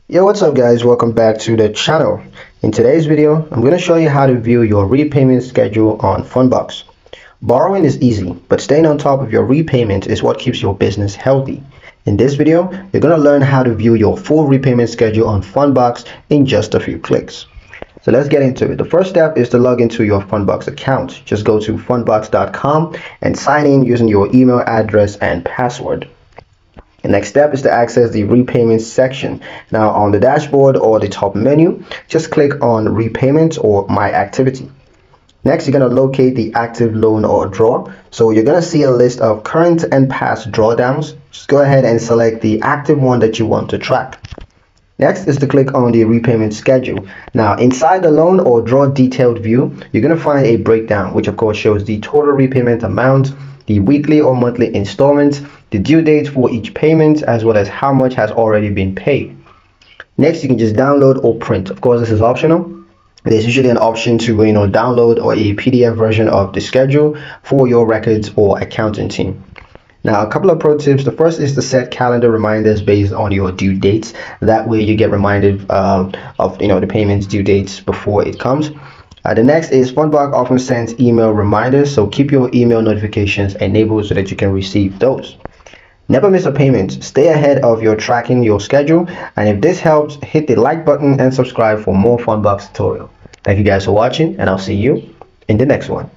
Yo, what's up guys? Welcome back to the channel. In today's video, I'm going to show you how to view your repayment schedule on Fundbox. Borrowing is easy, but staying on top of your repayment is what keeps your business healthy. In this video, you're going to learn how to view your full repayment schedule on Fundbox in just a few clicks. So let's get into it. The first step is to log into your Fundbox account. Just go to fundbox.com and sign in using your email address and password. The next step is to access the repayment section. Now on the dashboard or the top menu, just click on repayment or my activity. Next, you're going to locate the active loan or draw. So you're going to see a list of current and past drawdowns. Just go ahead and select the active one that you want to track. Next is to click on the repayment schedule. Now inside the loan or draw detailed view, you're going to find a breakdown, which of course shows the total repayment amount, the weekly or monthly installments, the due date for each payment, as well as how much has already been paid. Next, you can just download or print. Of course, this is optional. There's usually an option to download or a PDF version of the schedule for your records or accounting team. Now, a couple of pro tips. The first is to set calendar reminders based on your due dates. That way you get reminded of the payments due dates before it comes. The next is Fundbox often sends email reminders, so keep your email notifications enabled so that you can receive those. Never miss a payment. Stay ahead of your tracking your schedule, and if this helps, hit the like button and subscribe for more Fundbox tutorial. Thank you guys for watching, and I'll see you in the next one.